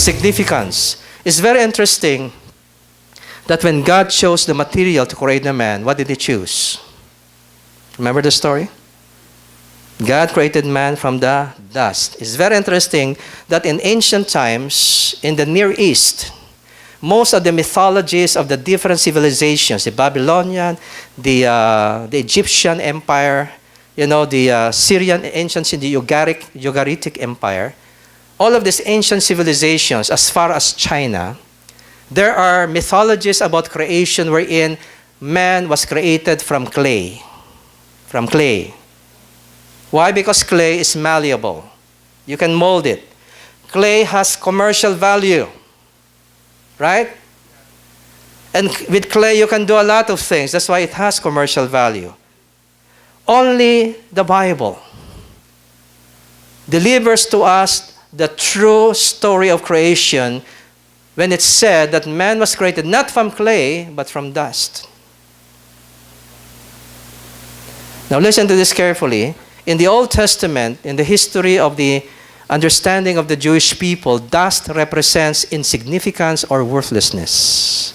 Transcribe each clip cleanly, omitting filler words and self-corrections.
significance. It's very interesting that when God chose the material to create the man, what did he choose? Remember the story? God created man from the dust. It's very interesting that in ancient times, in the Near East, most of the mythologies of the different civilizations, the Babylonian, the Egyptian empire, the Syrian, ancient, the Ugaritic empire, all of these ancient civilizations, as far as China, there are mythologies about creation wherein man was created from clay. From clay. Why? Because clay is malleable. You can mold it. Clay has commercial value. Right? And with clay, you can do a lot of things. That's why it has commercial value. Only the Bible delivers to us the true story of creation when it said that man was created not from clay, but from dust. Now listen to this carefully. In the Old Testament, in the history of the understanding of the Jewish people, dust represents insignificance or worthlessness.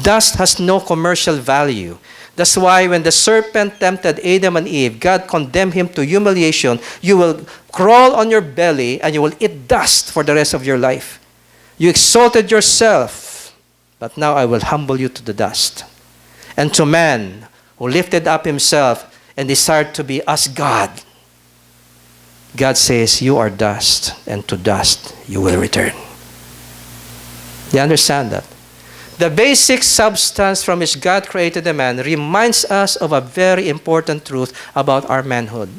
Dust has no commercial value. That's why when the serpent tempted Adam and Eve, God condemned him to humiliation. You will crawl on your belly and you will eat dust for the rest of your life. You exalted yourself, but now I will humble you to the dust. And to man who lifted up himself and desired to be as God, God says, you are dust, and to dust you will return. You understand that? The basic substance from which God created the man reminds us of a very important truth about our manhood.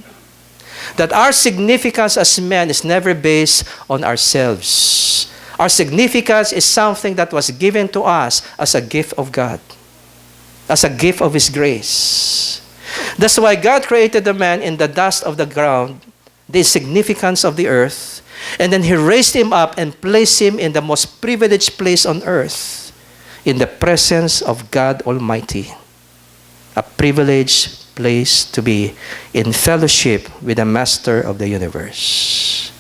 That our significance as men is never based on ourselves. Our significance is something that was given to us as a gift of God, as a gift of His grace. That's why God created the man in the dust of the ground, the significance of the earth, and then He raised him up and placed him in the most privileged place on earth, in the presence of God Almighty. A privileged place to be in fellowship with the Master of the universe.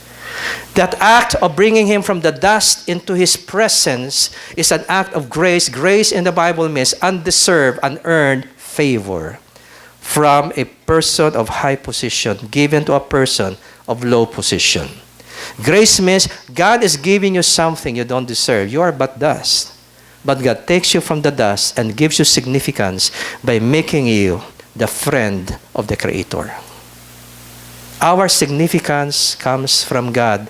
That act of bringing him from the dust into His presence is an act of grace. Grace in the Bible means undeserved, unearned favor from a person of high position given to a person of low position. Grace means God is giving you something you don't deserve. You are but dust. But God takes you from the dust and gives you significance by making you the friend of the Creator. Our significance comes from God,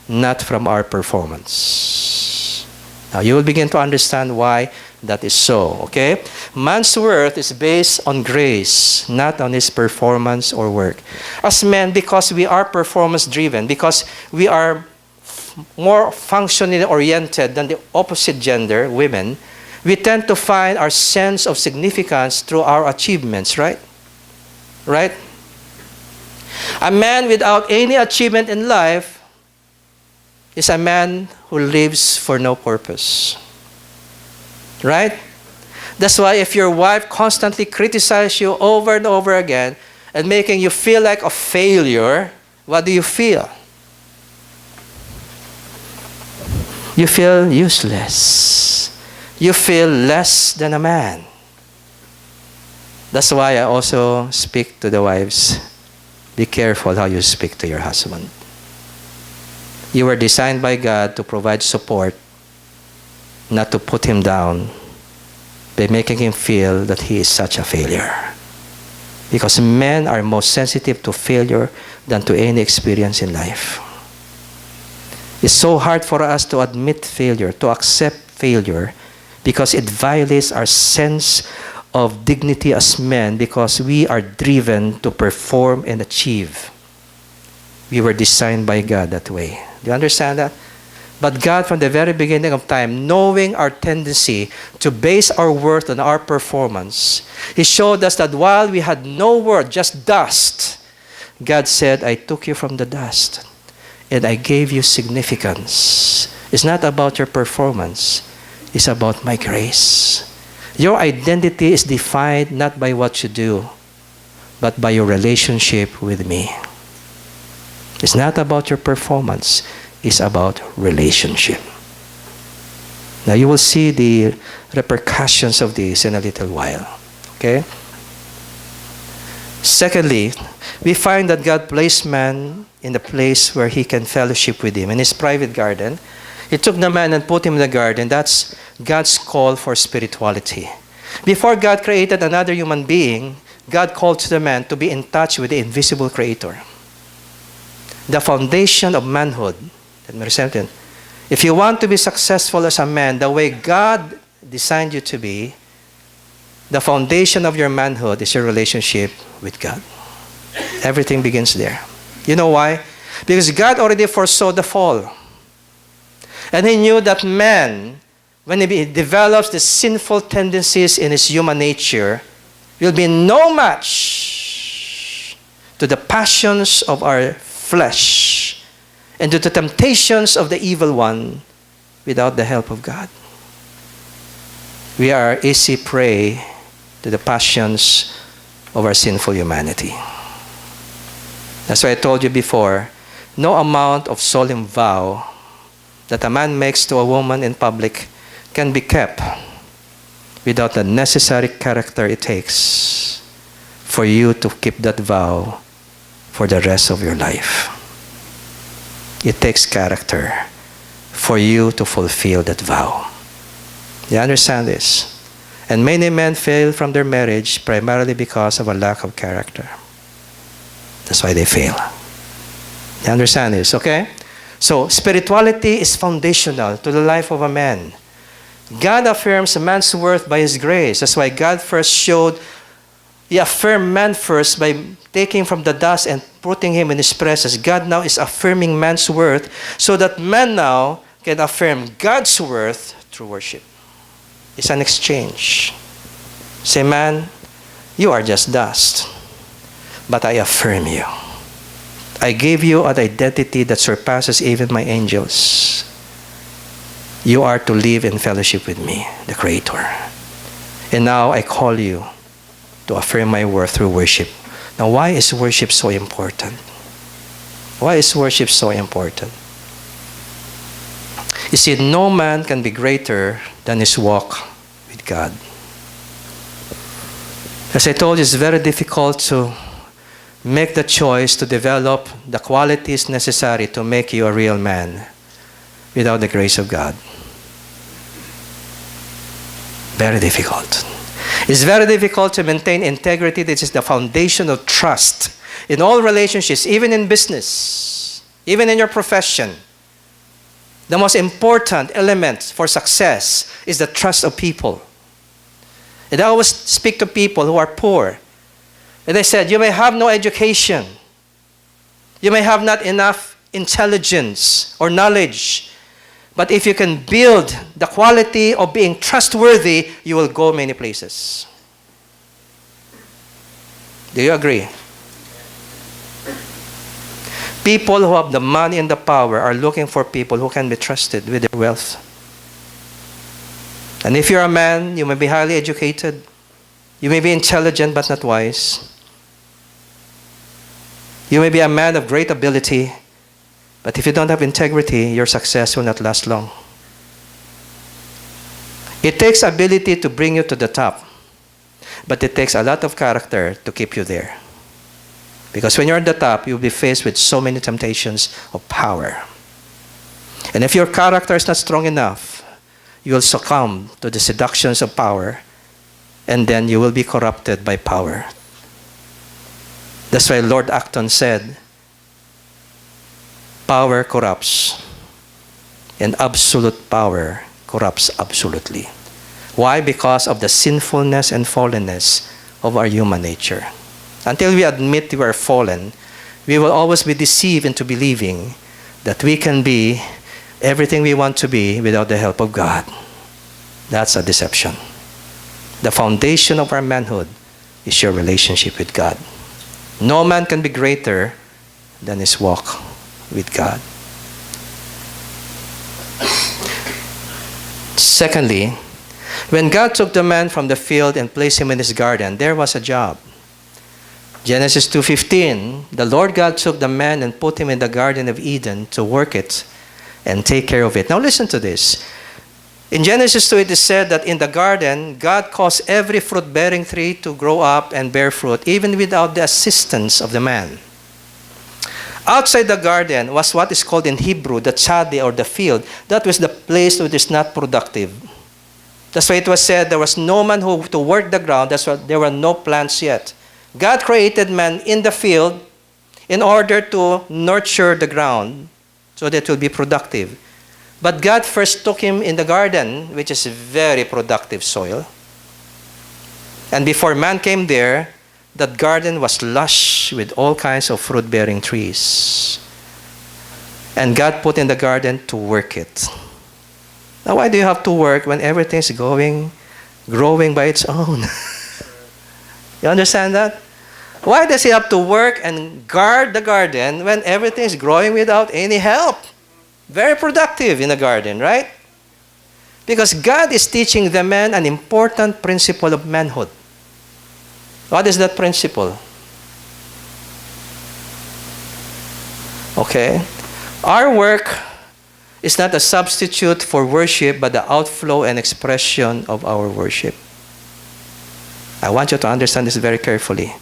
not from our performance. Now you will begin to understand why that is so, okay? Man's worth is based on grace, not on his performance or work. As men, because we are performance-driven, because we are more functionally oriented than the opposite gender, women, we tend to find our sense of significance through our achievements, right? Right? A man without any achievement in life is a man who lives for no purpose. Right? That's why if your wife constantly criticizes you over and over again and making you feel like a failure, what do you feel? You feel useless. You feel less than a man. That's why I also speak to the wives. Be careful how you speak to your husband. You were designed by God to provide support, not to put him down by making him feel that he is such a failure. Because men are more sensitive to failure than to any experience in life. It's so hard for us to admit failure, to accept failure, because it violates our sense of dignity as men, because we are driven to perform and achieve. We were designed by God that way. Do you understand that? But God, from the very beginning of time, knowing our tendency to base our worth on our performance, He showed us that while we had no worth, just dust, God said, I took you from the dust and I gave you significance. It's not about your performance. It's about my grace. Your identity is defined not by what you do, but by your relationship with me. It's not about your performance. is about relationship. Now you will see the repercussions of this in a little while. Okay? Secondly, we find that God placed man in the place where he can fellowship with him. In his private garden, he took the man and put him in the garden. That's God's call for spirituality. Before God created another human being, God called to the man to be in touch with the invisible Creator. The foundation of manhood. Let me resent it. If you want to be successful as a man, the way God designed you to be, the foundation of your manhood is your relationship with God. Everything begins there. You know why? Because God already foresaw the fall. And He knew that man, when he develops the sinful tendencies in his human nature, will be no match to the passions of our flesh and to the temptations of the evil one without the help of God. We are easy prey to the passions of our sinful humanity. That's why I told you before, no amount of solemn vow that a man makes to a woman in public can be kept without the necessary character it takes for you to keep that vow for the rest of your life. It takes character for you to fulfill that vow. You understand this? And many men fail from their marriage primarily because of a lack of character. That's why they fail. You understand this, okay? So, spirituality is foundational to the life of a man. God affirms a man's worth by His grace. That's why God first showed, He affirmed man first by taking from the dust and putting him in His presence. God now is affirming man's worth so that man now can affirm God's worth through worship. It's an exchange. Say, man, you are just dust, but I affirm you. I gave you an identity that surpasses even my angels. You are to live in fellowship with me, the Creator. And now I call you to affirm my worth through worship. Now, why is worship so important? Why is worship so important? You see, no man can be greater than his walk with God. As I told you, it's very difficult to make the choice to develop the qualities necessary to make you a real man without the grace of God. Very difficult. It's very difficult to maintain integrity. This is the foundation of trust in all relationships, even in business, even in your profession. The most important element for success is the trust of people. And I always speak to people who are poor. And I said, you may have no education. You may have not enough intelligence or knowledge. But if you can build the quality of being trustworthy, you will go many places. Do you agree? People who have the money and the power are looking for people who can be trusted with their wealth. And if you're a man, you may be highly educated. You may be intelligent but not wise. You may be a man of great ability, but if you don't have integrity, your success will not last long. It takes ability to bring you to the top, but it takes a lot of character to keep you there. Because when you're at the top, you'll be faced with so many temptations of power. And if your character is not strong enough, you will succumb to the seductions of power, and then you will be corrupted by power. That's why Lord Acton said, power corrupts, and absolute power corrupts absolutely. Why? Because of the sinfulness and fallenness of our human nature. Until we admit we are fallen, we will always be deceived into believing that we can be everything we want to be without the help of God. That's a deception. The foundation of our manhood is your relationship with God. No man can be greater than his walk with God. Secondly, when God took the man from the field and placed him in his garden, there was a job. Genesis 2:15, the Lord God took the man and put him in the Garden of Eden to work it and take care of it. Now listen to this. In Genesis 2, it is said that in the garden, God caused every fruit-bearing tree to grow up and bear fruit, even without the assistance of the man. Outside the garden was what is called in Hebrew the tzadi, or the field. That was the place which is not productive. That's why it was said there was no man who to work the ground. That's why there were no plants yet. God created man in the field in order to nurture the ground so that it will be productive. But God first took him in the garden, which is very productive soil. And before man came there, that garden was lush with all kinds of fruit-bearing trees. And God put in the garden to work it. Now, why do you have to work when everything's growing by its own? You understand that? Why does he have to work and guard the garden when everything is growing without any help? Very productive in the garden, right? Because God is teaching the man an important principle of manhood. What is that principle? Okay. Our work is not a substitute for worship, but the outflow and expression of our worship. I want you to understand this very carefully.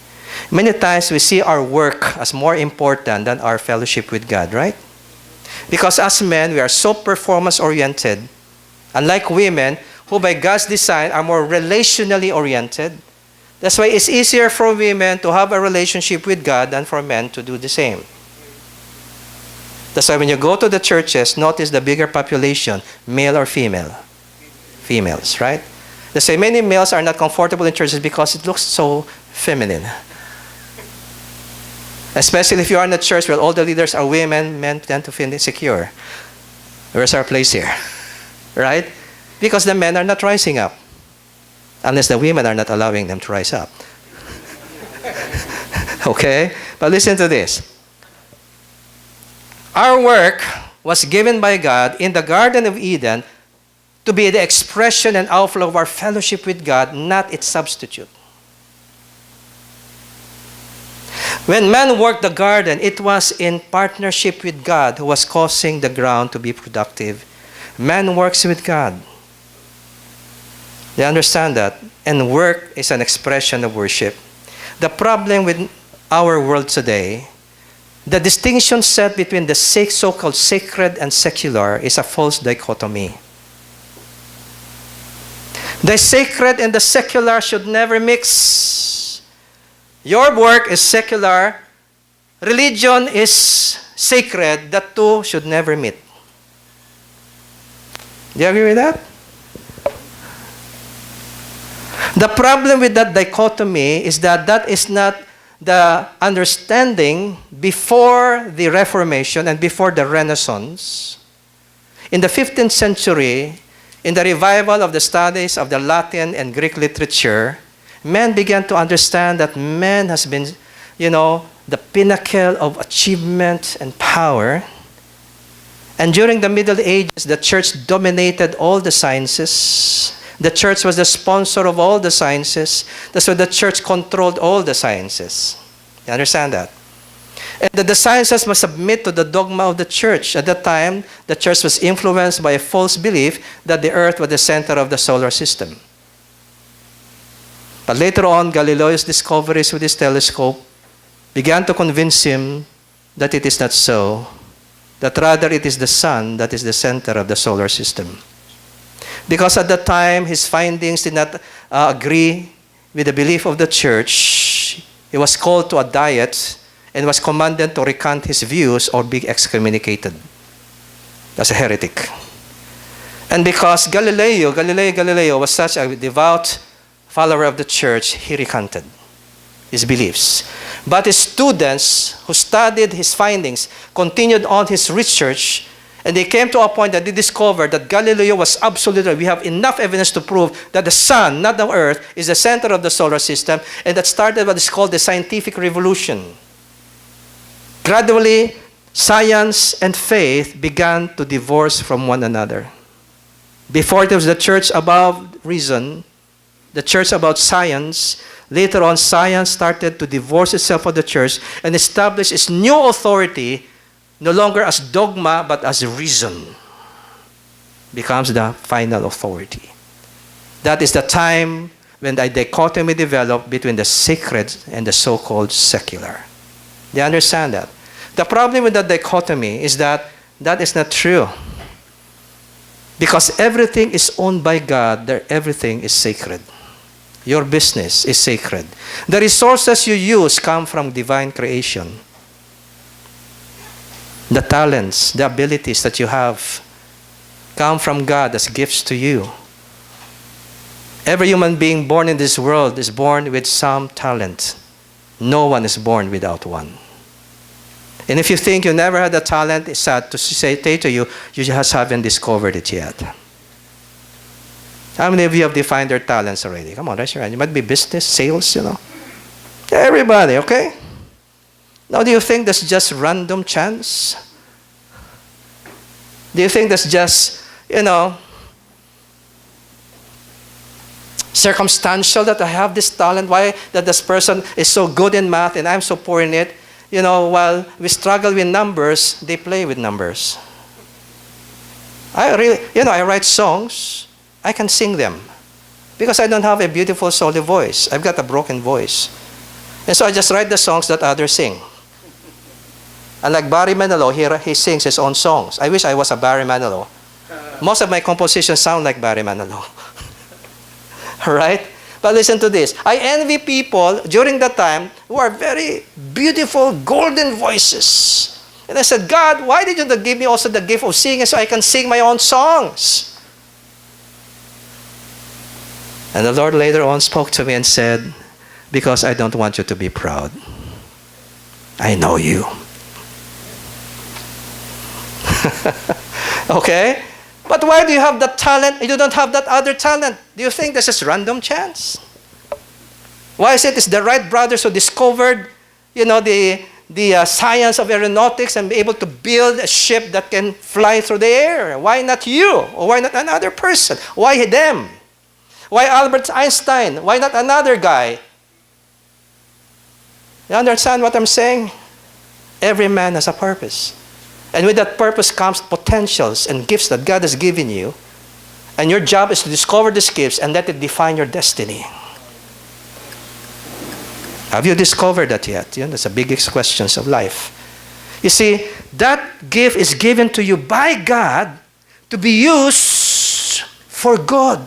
Many times we see our work as more important than our fellowship with God, right? Because as men, we are so performance-oriented, unlike women, who by God's design are more relationally oriented. That's why it's easier for women to have a relationship with God than for men to do the same. That's why when you go to the churches, notice the bigger population, male or female? Females, right? That's why many males are not comfortable in churches because it looks so feminine. Especially if you are in a church where all the leaders are women, men tend to feel insecure. Where's our place here? Right? Because the men are not rising up. Unless the women are not allowing them to rise up. Okay? But listen to this. Our work was given by God in the Garden of Eden to be the expression and outflow of our fellowship with God, not its substitute. When man worked the garden, it was in partnership with God who was causing the ground to be productive. Man works with God. You understand that? And work is an expression of worship. The problem with our world today, the distinction set between the so-called sacred and secular is a false dichotomy. The sacred and the secular should never mix. Your work is secular. Religion is sacred. The two should never meet. Do you agree with that? The problem with that dichotomy is that that is not the understanding before the Reformation and before the Renaissance. In the 15th century, in the revival of the studies of the Latin and Greek literature, men began to understand that man has been, the pinnacle of achievement and power. And during the Middle Ages, the church dominated all the sciences. The church was the sponsor of all the sciences. That's why the church controlled all the sciences. You understand that? And that the sciences must submit to the dogma of the church. At that time, the church was influenced by a false belief that the earth was the center of the solar system. But later on, Galileo's discoveries with his telescope began to convince him that it is not so, that rather it is the sun that is the center of the solar system. Because at that time, his findings did not agree with the belief of the church, he was called to a diet and was commanded to recant his views or be excommunicated as a heretic. And because Galileo was such a devout follower of the church, he recanted his beliefs. But his students who studied his findings continued on his research, and they came to a point that they discovered that Galileo was absolutely right. We have enough evidence to prove that the sun, not the earth, is the center of the solar system, and that started what is called the scientific revolution. Gradually, science and faith began to divorce from one another. Before it was the church above reason, the church about science. Later on, science started to divorce itself from the church and establish its new authority no longer as dogma, but as reason, becomes the final authority. That is the time when the dichotomy developed between the sacred and the so-called secular. Do you understand that? The problem with the dichotomy is that that is not true. Because everything is owned by God, everything is sacred. Your business is sacred. The resources you use come from divine creation. The talents, the abilities that you have come from God as gifts to you. Every human being born in this world is born with some talent. No one is born without one. And if you think you never had a talent, it's sad to say to you, you just haven't discovered it yet. How many of you have defined their talents already? Come on, raise your hand. You might be business, sales, Everybody, okay? Now, do you think that's just random chance? Do you think that's just, circumstantial that I have this talent? Why that this person is so good in math and I'm so poor in it? While we struggle with numbers, they play with numbers. I write songs. I can sing them because I don't have a beautiful, solid voice. I've got a broken voice. And so I just write the songs that others sing. And like Barry Manilow, he sings his own songs. I wish I was a Barry Manilow. Most of my compositions sound like Barry Manilow. Right? But listen to this. I envy people during that time who are very beautiful, golden voices. And I said, God, why did you not give me also the gift of singing so I can sing my own songs? And the Lord later on spoke to me and said, because I don't want you to be proud. I know you. Okay? But why do you have that talent and you don't have that other talent? Do you think this is random chance? Why is it it's the Wright brothers who discovered, the science of aeronautics and be able to build a ship that can fly through the air? Why not you? Or why not another person? Why them? Why Albert Einstein? Why not another guy? You understand what I'm saying? Every man has a purpose. And with that purpose comes potentials and gifts that God has given you. And your job is to discover these gifts and let it define your destiny. Have you discovered that yet? That's the biggest questions of life. You see, that gift is given to you by God to be used for good.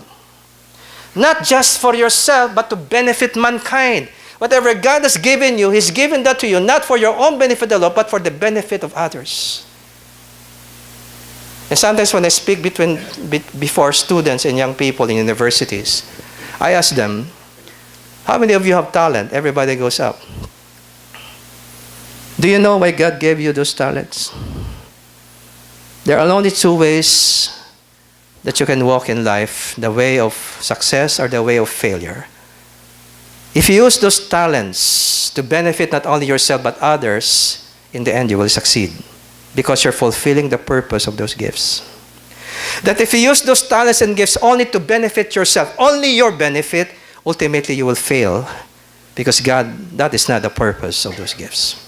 Not just for yourself, but to benefit mankind. Whatever God has given you, He's given that to you, not for your own benefit alone, but for the benefit of others. And sometimes when I speak before students and young people in universities, I ask them, how many of you have talent? Everybody goes up. Do you know why God gave you those talents? There are only two ways that you can walk in life, the way of success or the way of failure. If you use those talents to benefit not only yourself but others, in the end you will succeed because you're fulfilling the purpose of those gifts. That if you use those talents and gifts only to benefit yourself, only your benefit, ultimately you will fail because that is not the purpose of those gifts.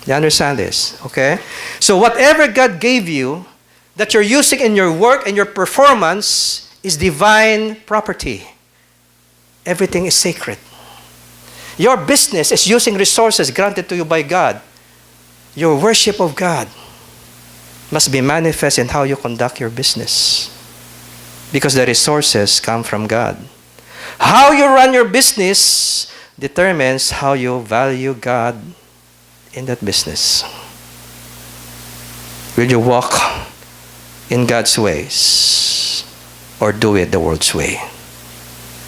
You understand this? Okay? So whatever God gave you that you're using in your work and your performance is divine property. Everything is sacred. Your business is using resources granted to you by God. Your worship of God must be manifest in how you conduct your business because the resources come from God. How you run your business determines how you value God in that business. Will you walk in God's ways or do it the world's way?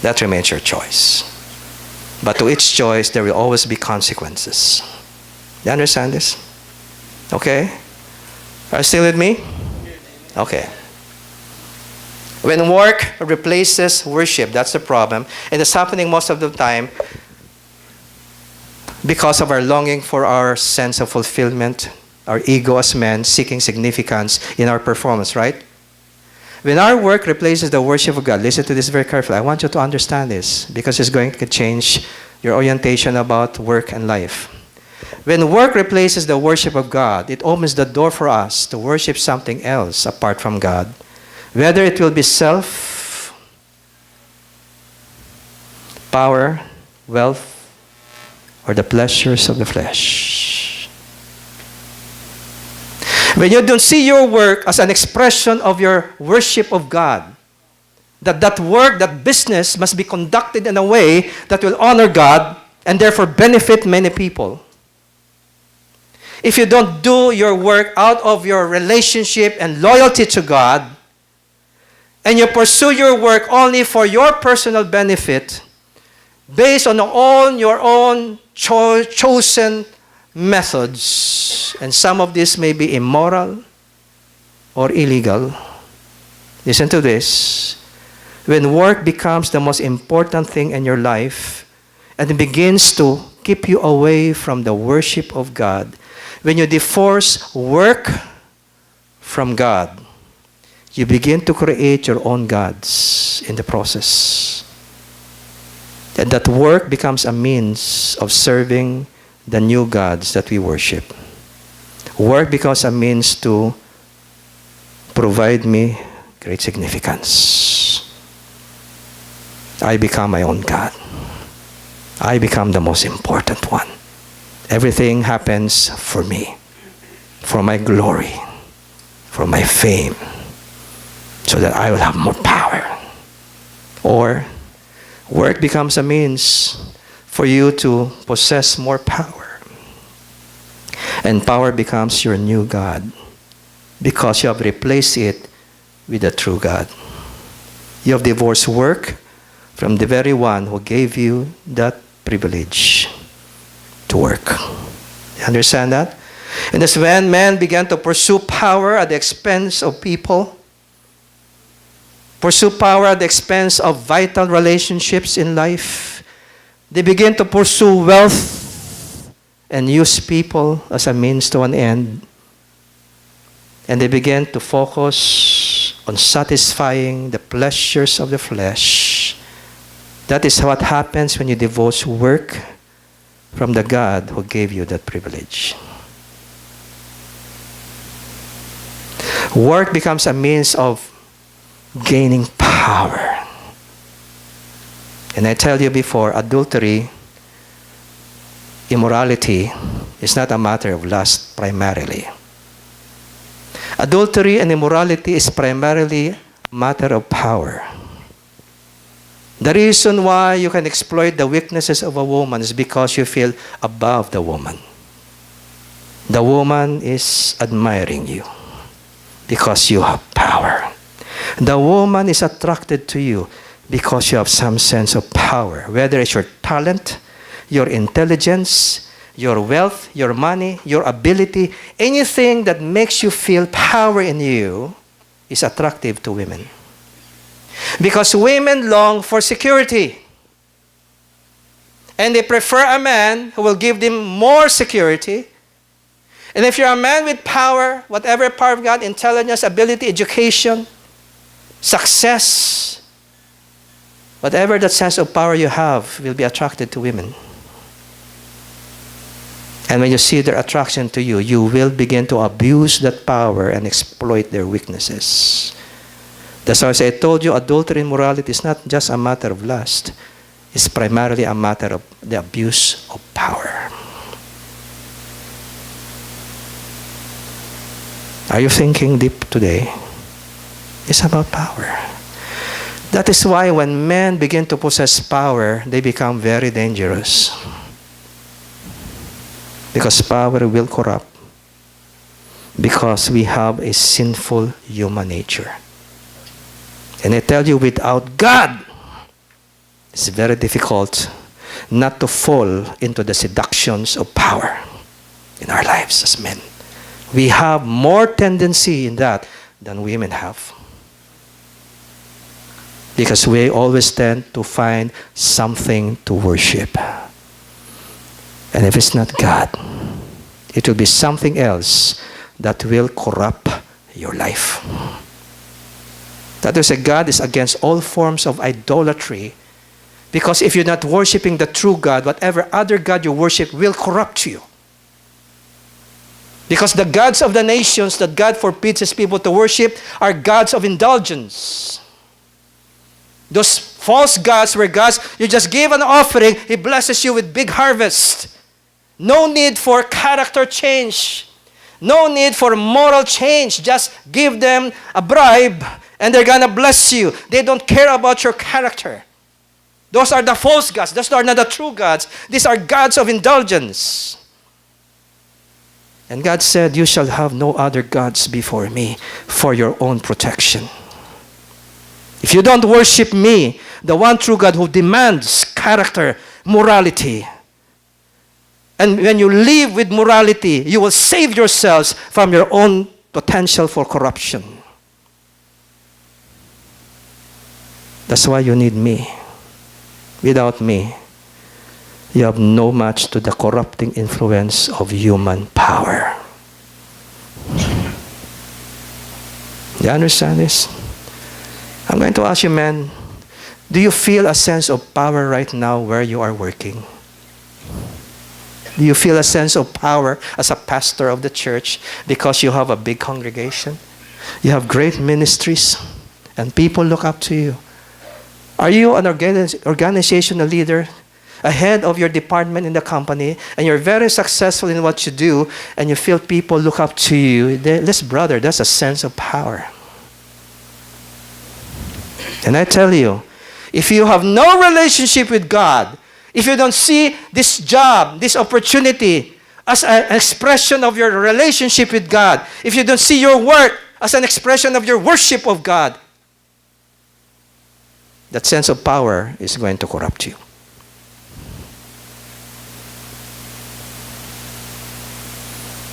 That remains your choice. But to each choice, there will always be consequences. You understand this? Okay? Are you still with me? Okay. When work replaces worship, that's the problem. And it's happening most of the time because of our longing for our sense of fulfillment, our ego as men, seeking significance in our performance, right? When our work replaces the worship of God, listen to this very carefully. I want you to understand this because it's going to change your orientation about work and life. When work replaces the worship of God, it opens the door for us to worship something else apart from God. Whether it will be self, power, wealth, or the pleasures of the flesh. When you don't see your work as an expression of your worship of God, that work, that business must be conducted in a way that will honor God and therefore benefit many people. If you don't do your work out of your relationship and loyalty to God, and you pursue your work only for your personal benefit, based on your own chosen methods, and some of this may be immoral or illegal. Listen to this. When work becomes the most important thing in your life, and it begins to keep you away from the worship of God, when you divorce work from God, you begin to create your own gods in the process. And that work becomes a means of serving the new gods that we worship. Work becomes a means to provide me great significance. I become my own God. I become the most important one. Everything happens for me, for my glory, for my fame, so that I will have more power. Or work becomes a means for you to possess more power. And power becomes your new God because you have replaced it with the true God. You have divorced work from the very one who gave you that privilege to work. You understand that? And that's when men began to pursue power at the expense of people, pursue power at the expense of vital relationships in life. They begin to pursue wealth and use people as a means to an end. And they begin to focus on satisfying the pleasures of the flesh. That is what happens when you divorce work from the God who gave you that privilege. Work becomes a means of gaining power. And I tell you before, adultery, immorality is not a matter of lust primarily. Adultery and immorality is primarily a matter of power. The reason why you can exploit the weaknesses of a woman is because you feel above the woman. The woman is admiring you because you have power. The woman is attracted to you because you have some sense of power, whether it's your talent, your intelligence, your wealth, your money, your ability, anything that makes you feel power in you is attractive to women. Because women long for security. And they prefer a man who will give them more security. And if you're a man with power, whatever power of God, intelligence, ability, education, success, whatever that sense of power you have will be attracted to women. And when you see their attraction to you, you will begin to abuse that power and exploit their weaknesses. That's why I told you adultery and morality is not just a matter of lust. It's primarily a matter of the abuse of power. Are you thinking deep today? It's about power. That is why when men begin to possess power, they become very dangerous. Because power will corrupt. Because we have a sinful human nature. And I tell you, without God, it's very difficult not to fall into the seductions of power in our lives as men. We have more tendency in that than women have. Because we always tend to find something to worship. And if it's not God, it will be something else that will corrupt your life. That is, God is against all forms of idolatry. Because if you're not worshiping the true God, whatever other God you worship will corrupt you. Because the gods of the nations that God forbids his people to worship are gods of indulgence. Those false gods were gods, you just give an offering, he blesses you with big harvest. No need for character change. No need for moral change. Just give them a bribe and they're going to bless you. They don't care about your character. Those are the false gods. Those are not the true gods. These are gods of indulgence. And God said, you shall have no other gods before me for your own protection. If you don't worship me, the one true God who demands character, morality, and when you live with morality, you will save yourselves from your own potential for corruption. That's why you need me. Without me, you have no match to the corrupting influence of human power. You understand this? I'm going to ask you, man, do you feel a sense of power right now where you are working? Do you feel a sense of power as a pastor of the church because you have a big congregation? You have great ministries and people look up to you. Are you an organizational leader, a head of your department in the company, and you're very successful in what you do, and you feel people look up to you? This brother, that's a sense of power. And I tell you, if you have no relationship with God, if you don't see this job, this opportunity as an expression of your relationship with God, if you don't see your work as an expression of your worship of God, that sense of power is going to corrupt you.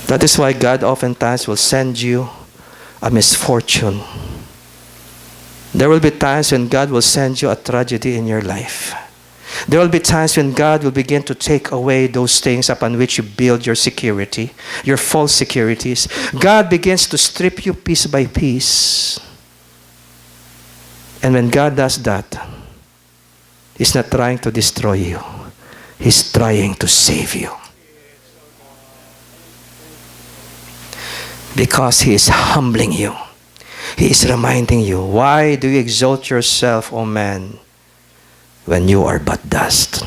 That is why God oftentimes will send you a misfortune. There will be times when God will send you a tragedy in your life. There will be times when God will begin to take away those things upon which you build your security, your false securities. God begins to strip you piece by piece. And when God does that, He's not trying to destroy you. He's trying to save you. Because He is humbling you. He is reminding you, why do you exalt yourself, O man, when you are but dust?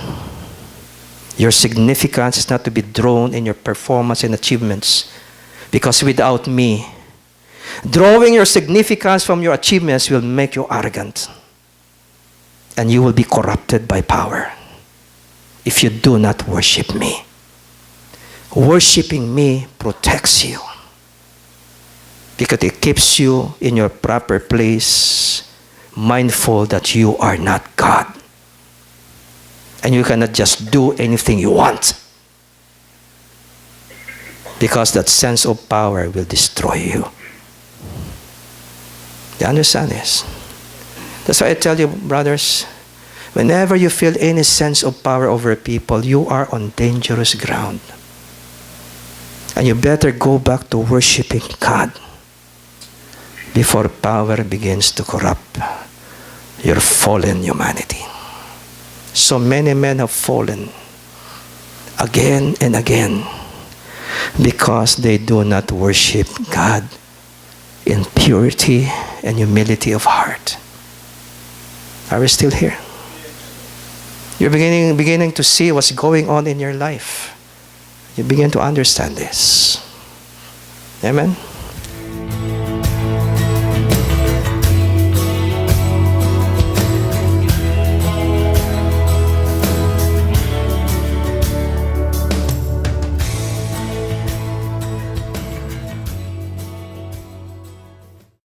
Your significance is not to be drawn in your performance and achievements. Because without me, drawing your significance from your achievements will make you arrogant. And you will be corrupted by power if you do not worship me. Worshipping me protects you. Because it keeps you in your proper place, mindful that you are not God. And you cannot just do anything you want. Because that sense of power will destroy you. You understand this? That's why I tell you, brothers, whenever you feel any sense of power over people, you are on dangerous ground. And you better go back to worshiping God before power begins to corrupt your fallen humanity. So many men have fallen again and again because they do not worship God in purity and humility of heart. Are we still here? You're beginning to see what's going on in your life. You begin to understand this. Amen?